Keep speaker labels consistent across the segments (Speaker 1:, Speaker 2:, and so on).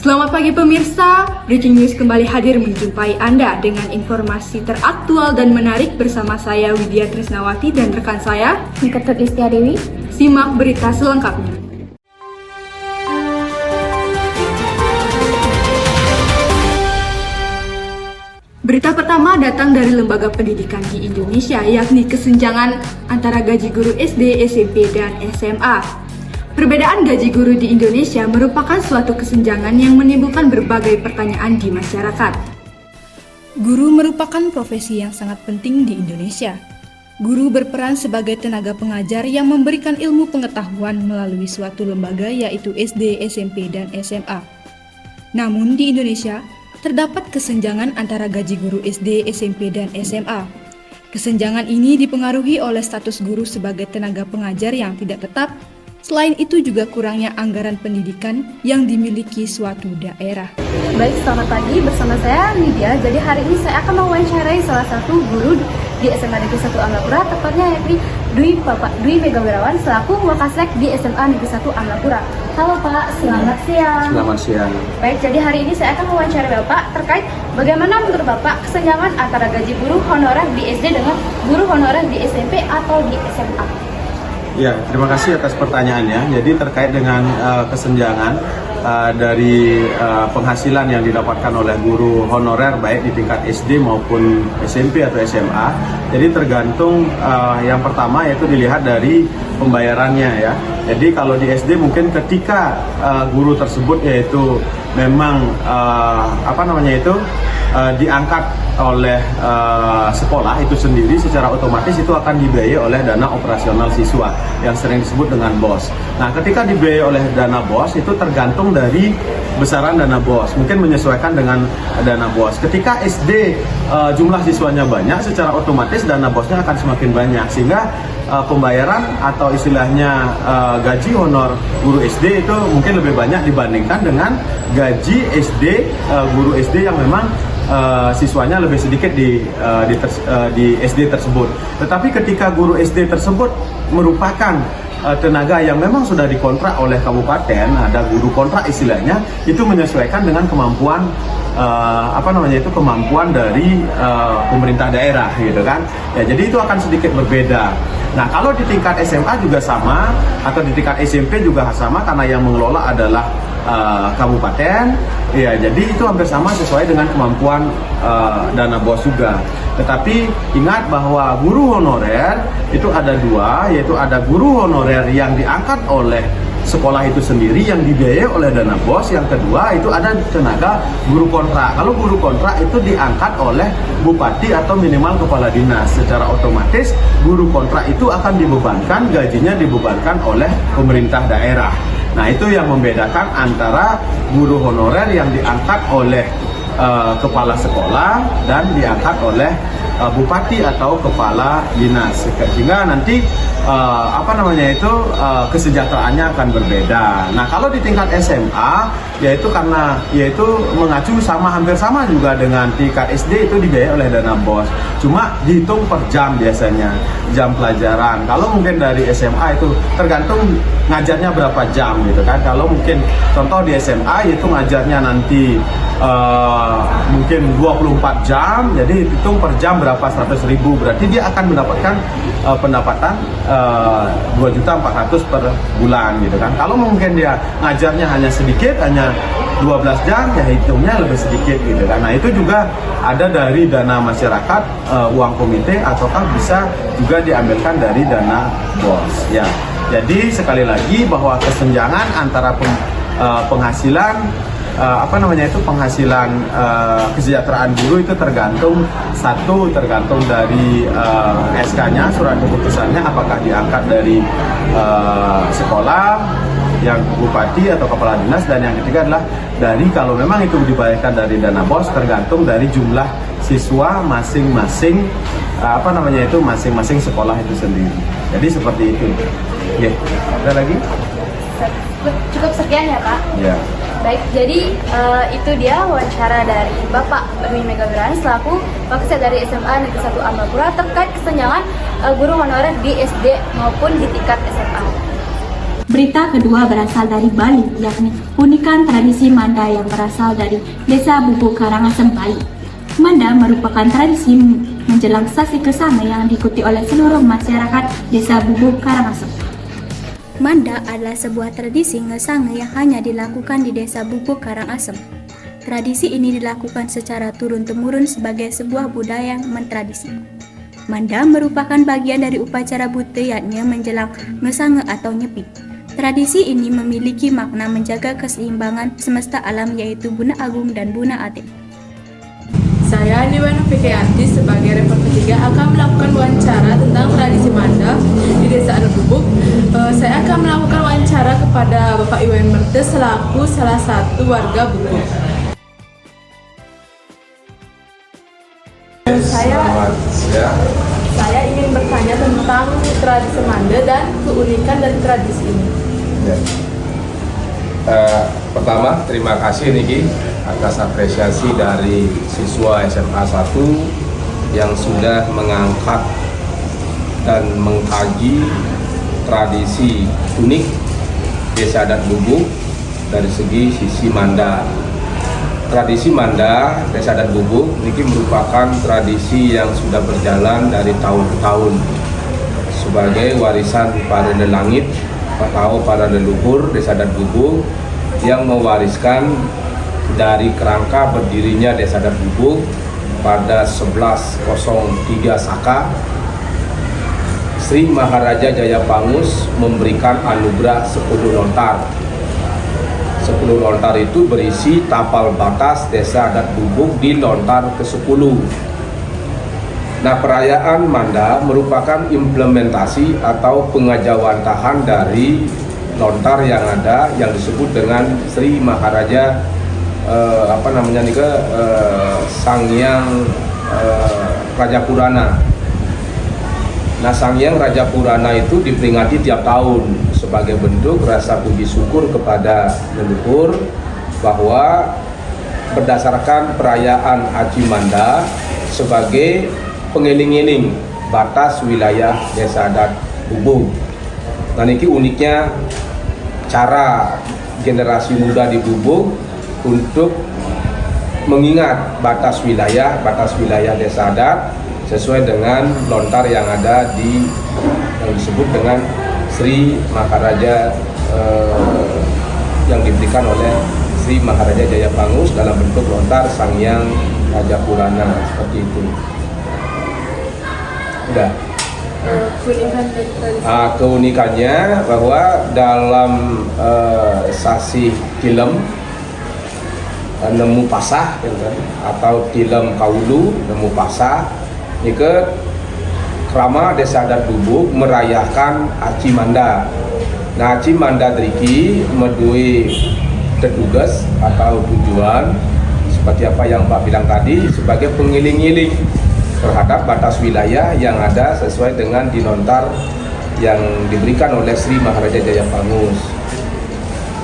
Speaker 1: Selamat pagi pemirsa, Breaking News kembali hadir menjumpai Anda dengan informasi teraktual dan menarik bersama saya Widya Trisnawati dan rekan saya
Speaker 2: Niketut Listia Dewi.
Speaker 1: Simak berita selengkapnya. Berita pertama datang dari lembaga pendidikan di Indonesia, yakni kesenjangan antara gaji guru SD, SMP, dan SMA. Perbedaan gaji guru di Indonesia merupakan suatu kesenjangan yang menimbulkan berbagai pertanyaan di masyarakat. Guru merupakan profesi yang sangat penting di Indonesia. Guru berperan sebagai tenaga pengajar yang memberikan ilmu pengetahuan melalui suatu lembaga yaitu SD, SMP, dan SMA. Namun di Indonesia, terdapat kesenjangan antara gaji guru SD, SMP, dan SMA. Kesenjangan ini dipengaruhi oleh status guru sebagai tenaga pengajar yang tidak tetap. Selain itu juga kurangnya anggaran pendidikan yang dimiliki suatu daerah.
Speaker 2: Baik, selamat pagi, bersama saya Lydia. Jadi hari ini saya akan mewawancarai salah satu guru di SMA Negeri 1 Amlapura, tepatnya yakni Dwi Megawirawan selaku Wakasek di SMA Negeri 1 Amlapura. Halo Pak, selamat siang.
Speaker 3: Selamat siang.
Speaker 2: Baik, jadi hari ini saya akan mewawancarai Bapak terkait bagaimana menurut Bapak kesenjangan antara gaji guru honorer di SD dengan guru honorer di SMP atau di SMA.
Speaker 3: Ya, terima kasih atas pertanyaannya. Jadi terkait dengan kesenjangan dari penghasilan yang didapatkan oleh guru honorer baik di tingkat SD maupun SMP atau SMA. Jadi tergantung yang pertama yaitu dilihat dari pembayarannya ya. Jadi kalau di SD mungkin ketika guru tersebut yaitu memang diangkat oleh sekolah itu sendiri, secara otomatis itu akan dibiayai oleh dana operasional siswa yang sering disebut dengan BOS. Nah, ketika dibiayai oleh dana BOS itu tergantung dari besaran dana BOS, mungkin menyesuaikan dengan dana BOS. Ketika SD jumlah siswanya banyak, secara otomatis dana BOS-nya akan semakin banyak, sehingga pembayaran atau istilahnya gaji honor guru SD itu mungkin lebih banyak dibandingkan dengan gaji SD guru SD yang memang siswanya lebih sedikit di SD tersebut. Tetapi ketika guru SD tersebut merupakan tenaga yang memang sudah dikontrak oleh kabupaten, ada guru kontrak istilahnya, itu menyesuaikan dengan kemampuan kemampuan dari pemerintah daerah gitu kan. Ya, jadi itu akan sedikit berbeda. Nah, kalau di tingkat SMA juga sama, atau di tingkat SMP juga sama karena yang mengelola adalah kabupaten. Ya, jadi itu hampir sama sesuai dengan kemampuan dana BOS juga. Tetapi ingat bahwa guru honorer itu ada dua, yaitu ada guru honorer yang diangkat oleh sekolah itu sendiri yang dibiayai oleh dana BOS. Yang kedua itu ada tenaga guru kontrak. Kalau guru kontrak itu diangkat oleh bupati atau minimal kepala dinas. Secara otomatis guru kontrak itu akan dibebankan, gajinya dibebankan oleh pemerintah daerah. Nah, itu yang membedakan antara guru honorer yang diangkat oleh kepala sekolah dan diangkat oleh bupati atau kepala dinas, sehingga nanti kesejahteraannya akan berbeda. Nah, kalau di tingkat SMA yaitu mengacu hampir sama juga dengan tingkat SD, itu dibiayai oleh dana BOS. Cuma dihitung per jam biasanya, jam pelajaran. Kalau mungkin dari SMA itu tergantung ngajarnya berapa jam gitu kan. Kalau mungkin contoh di SMA itu ngajarnya nanti mungkin 24 jam, jadi hitung per jam berapa, 100.000, berarti dia akan mendapatkan pendapatan 2.400.000 per bulan gitu kan. Kalau mungkin dia ngajarnya hanya sedikit, hanya 12 jam, ya hitungnya lebih sedikit gitu kan. Nah, itu juga ada dari dana masyarakat, uang komite, ataukah bisa juga diambilkan dari dana BOS ya. Jadi sekali lagi bahwa kesenjangan antara penghasilan kesejahteraan guru itu tergantung dari SK-nya, surat keputusannya, apakah diangkat dari sekolah, yang bupati atau kepala dinas, dan yang ketiga adalah dari, kalau memang itu dibayarkan dari dana BOS, tergantung dari jumlah siswa masing-masing masing-masing sekolah itu sendiri. Jadi seperti itu. Oke, ada lagi?
Speaker 2: Cukup sekian ya Pak.
Speaker 3: Ya.
Speaker 2: Baik, jadi itu dia wawancara dari Bapak Dwi Megawirawan selaku Wakasek dari SMA Negeri 1 Amlapura terkait kesenjangan guru honorer di SD maupun di tingkat SMA.
Speaker 4: Berita kedua berasal dari Bali, yakni unikan tradisi Manda yang berasal dari Desa Bubuk Karangasem, Bali. Manda merupakan tradisi menjelang sasi kesanga yang diikuti oleh seluruh masyarakat Desa Bubuk Karangasem. Manda adalah sebuah tradisi ngesange yang hanya dilakukan di Desa Bubuk Karangasem. Tradisi ini dilakukan secara turun-temurun sebagai sebuah budaya yang mentradisi. Manda merupakan bagian dari upacara budayanya menjelang ngesange atau nyepi. Tradisi ini memiliki makna menjaga keseimbangan semesta alam, yaitu Buna Agung dan Buna Ate.
Speaker 5: Saya Niwana Fikrianti sebagai reporter ketiga akan melakukan wawancara tentang tradisi Manda di Desa Adat Bubuk. Saya akan melakukan wawancara kepada Bapak Iwan Mertes selaku salah satu warga Bubuk. Saya ingin bertanya tentang tradisi Manda dan keunikan dari tradisi ini.
Speaker 6: Ya. Pertama, terima kasih Niki atas apresiasi dari siswa SMA 1 yang sudah mengangkat dan mengkaji tradisi unik Desa Adat Bubuk dari sisi Manda. Tradisi Manda Desa Adat Bubuk ini merupakan tradisi yang sudah berjalan dari tahun ke tahun sebagai warisan para lelangit atau para leluhur Desa Adat Bubuk yang mewariskan dari kerangka berdirinya Desa Adat Bubuk pada 1103 Saka. Sri Maharaja Jayapangus memberikan anugerah 10 lontar. 10 lontar itu berisi tapal batas Desa Adat Bubuk di lontar ke-10. Nah, perayaan Manda merupakan implementasi atau pengajawantahan dari lontar yang ada yang disebut dengan Sri Maharaja Sanghyang Raja Purana. Nah, Sanghyang Raja Purana itu diperingati tiap tahun sebagai bentuk rasa puji syukur kepada leluhur bahwa berdasarkan perayaan Aji Manda sebagai pengiling-iling batas wilayah Desa Adat Bubuk. Nah, ini uniknya cara generasi muda di Bubuk untuk mengingat batas wilayah Desa Adat sesuai dengan lontar yang ada yang disebut dengan Sri Maharaja yang diberikan oleh Sri Maharaja Jayapangus dalam bentuk lontar Sanghyang Raja Purana seperti itu. Udah. Keunikannya bahwa dalam sasi tilem nemu pasah atau tilem kaulu nemu pasah ini ke krama Desa Adat Bubuk merayakan Aji Manda. Nah, Aji Manda driki medui tetugas atau tujuan seperti apa yang Pak bilang tadi sebagai pengiling-iling terhadap batas wilayah yang ada sesuai dengan di lontar yang diberikan oleh Sri Maharaja Jayapangus.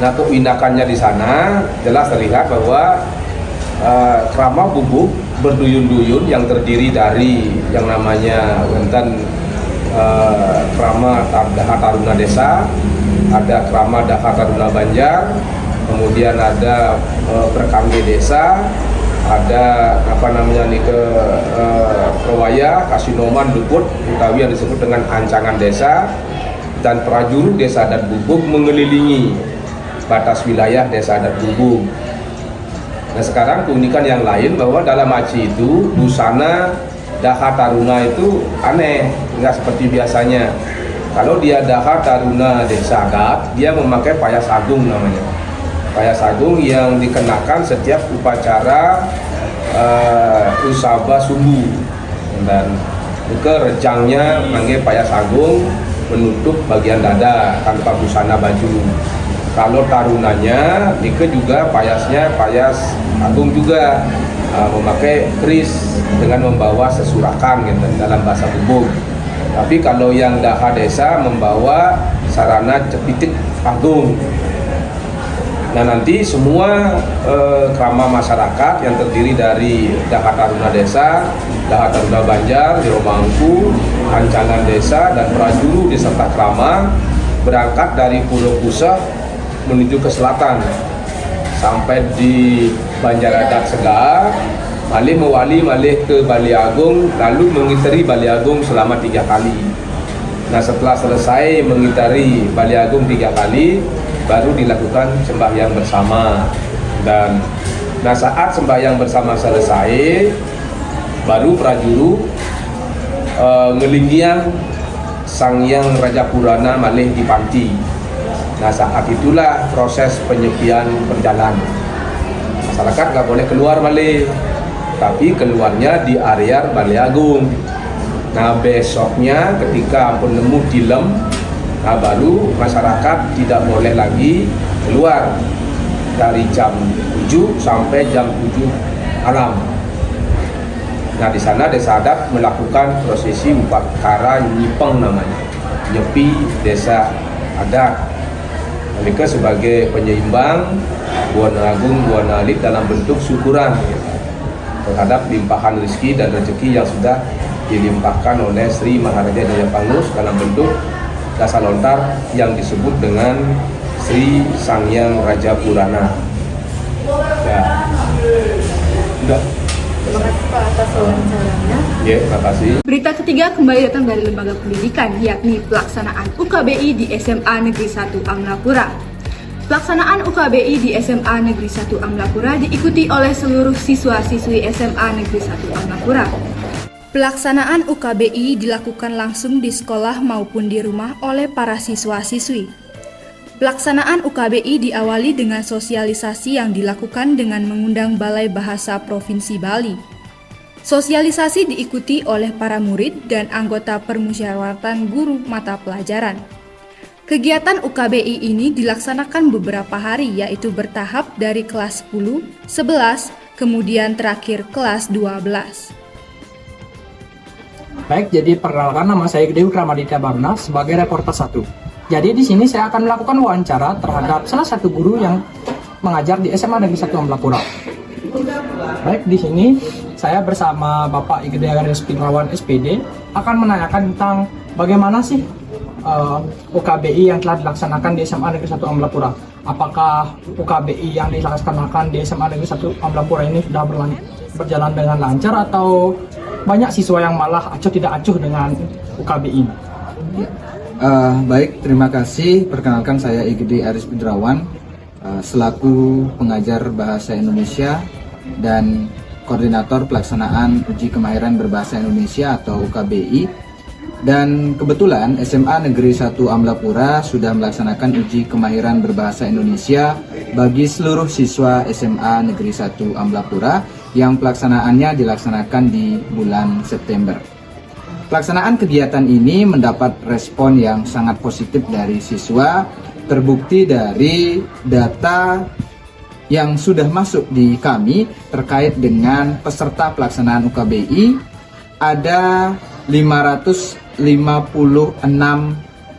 Speaker 6: Nah, keunikannya di sana jelas terlihat bahwa krama Bubuk berduyun-duyun yang terdiri dari yang namanya krama Daha Taruna Desa, ada krama Daha Taruna Banjar, kemudian ada Perkangge Desa, ada Perwaya, Kasinoman, Dukut, utawi yang disebut dengan Ancangan Desa, dan Prajuru Desa Adat Bubuk mengelilingi batas wilayah Desa Adat Bubuk. Nah, sekarang keunikan yang lain bahwa dalam aji itu busana Daha Taruna itu aneh, nggak seperti biasanya. Kalau dia Daha Taruna Desa Adat, dia memakai payas agung namanya. Payas agung yang dikenakan setiap upacara usaba sumbu, dan juga rejangnya pakai payas agung menutup bagian dada tanpa busana baju. Kalau tarunanya, Nike juga payasnya payas agung juga, memakai keris dengan membawa sesurakan gitu, dalam bahasa Bubuk. Tapi kalau yang Daha Desa membawa sarana cepitik agung. Nah, nanti semua krama masyarakat yang terdiri dari Daha Taruna Desa, Daha Taruna Banjar, Jero Mangku, Ancangan Desa, dan Prajuru beserta krama berangkat dari Pulau Busa menuju ke selatan sampai di Banjaradat Segar, malih mewali malih ke Bali Agung, lalu mengitari Bali Agung selama 3 kali. Nah, setelah selesai mengitari Bali Agung 3 kali, baru dilakukan sembahyang bersama. Dan saat sembahyang bersama selesai, baru prajuru ngelinggian Sang Hyang Raja Purana malih di panti. Nah, saat itulah proses penyepian berjalan. Masyarakat nggak boleh keluar malih, tapi keluarnya di area Bali Agung. Nah, besoknya ketika ampun nemu dilem, nah baru masyarakat tidak boleh lagi keluar dari jam 7 sampai jam 7 malam. Nah, di sana Desa Adat melakukan prosesi upacara nyipeng namanya, nyepi Desa Adat. Mereka sebagai penyeimbang Buana Agung, Buana Alit dalam bentuk syukuran terhadap limpahan rezeki dan rezeki yang sudah dilimpahkan oleh Sri Maharaja Jaya Pangus dalam bentuk dasa lontar yang disebut dengan Sri Sang Hyang Raja Purana. Ya. Udah.
Speaker 5: Terima kasih Pak atas wawancaranya.
Speaker 6: Ya, terima kasih.
Speaker 1: Berita ketiga kembali datang dari lembaga pendidikan, yakni pelaksanaan UKBI di SMA Negeri 1 Amlapura. Pelaksanaan UKBI di SMA Negeri 1 Amlapura diikuti oleh seluruh siswa-siswi SMA Negeri 1 Amlapura. Pelaksanaan UKBI dilakukan langsung di sekolah maupun di rumah oleh para siswa-siswi. Pelaksanaan UKBI diawali dengan sosialisasi yang dilakukan dengan mengundang Balai Bahasa Provinsi Bali. Sosialisasi diikuti oleh para murid dan anggota permusyawaratan guru mata pelajaran. Kegiatan UKBI ini dilaksanakan beberapa hari, yaitu bertahap dari kelas 10, 11, kemudian terakhir kelas 12.
Speaker 7: Baik, jadi perkenalkan, nama saya Dewi Kramaditya Barna sebagai reporter 1. Jadi di sini saya akan melakukan wawancara terhadap salah satu guru yang mengajar di SMA Negeri 1 Amlapura. Baik, di sini saya bersama Bapak Igede Agaris Pinrawan SPD akan menanyakan tentang bagaimana sih UKBI yang telah dilaksanakan di SMA Negeri 1 Amlapura. Apakah UKBI yang dilaksanakan di SMA Negeri 1 Amlapura ini sudah berjalan dengan lancar atau banyak siswa yang malah acuh tidak acuh dengan UKBI ini?
Speaker 8: Baik, terima kasih. Perkenalkan saya Igede Aris Pindrawan selaku pengajar Bahasa Indonesia dan Koordinator Pelaksanaan Uji Kemahiran Berbahasa Indonesia atau UKBI. Dan kebetulan SMA Negeri 1 Amlapura sudah melaksanakan Uji Kemahiran Berbahasa Indonesia bagi seluruh siswa SMA Negeri 1 Amlapura yang pelaksanaannya dilaksanakan di bulan September. Pelaksanaan kegiatan ini mendapat respon yang sangat positif dari siswa, terbukti dari data yang sudah masuk di kami terkait dengan peserta pelaksanaan UKBI. Ada 556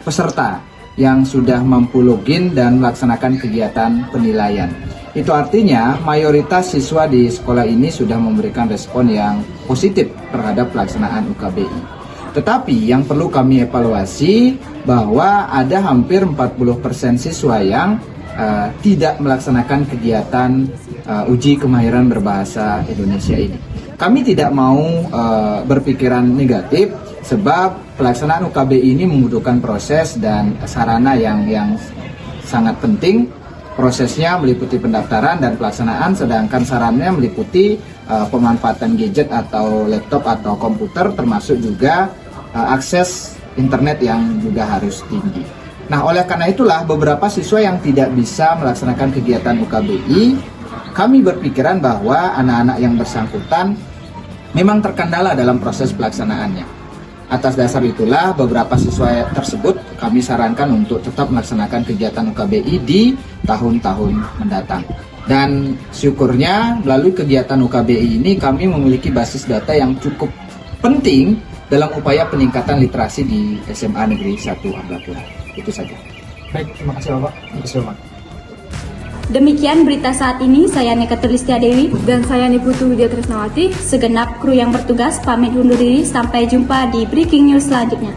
Speaker 8: peserta yang sudah mampu login dan melaksanakan kegiatan penilaian. Itu artinya mayoritas siswa di sekolah ini sudah memberikan respon yang positif terhadap pelaksanaan UKBI. Tetapi yang perlu kami evaluasi bahwa ada hampir 40% siswa yang tidak melaksanakan kegiatan uji kemahiran berbahasa Indonesia ini. Kami tidak mau berpikiran negatif sebab pelaksanaan UKBI ini membutuhkan proses dan sarana yang sangat penting. Prosesnya meliputi pendaftaran dan pelaksanaan, sedangkan sarannya meliputi pemanfaatan gadget atau laptop atau komputer, termasuk juga akses internet yang juga harus tinggi. Nah, oleh karena itulah beberapa siswa yang tidak bisa melaksanakan kegiatan UKBI, kami berpikiran bahwa anak-anak yang bersangkutan memang terkendala dalam proses pelaksanaannya. Atas dasar itulah beberapa siswa tersebut kami sarankan untuk tetap melaksanakan kegiatan UKBI di tahun-tahun mendatang. Dan syukurnya melalui kegiatan UKBI ini kami memiliki basis data yang cukup penting dalam upaya peningkatan literasi di SMA Negeri 1 Amlapura. Itu saja.
Speaker 7: Baik, terima kasih Bapak. Terima kasih Bapak.
Speaker 4: Demikian berita saat ini, saya Neka Tulistia Dewi.
Speaker 1: Dan saya Niputu Widya Trisnawati.
Speaker 4: Segenap kru yang bertugas pamit undur diri, sampai jumpa di breaking news selanjutnya.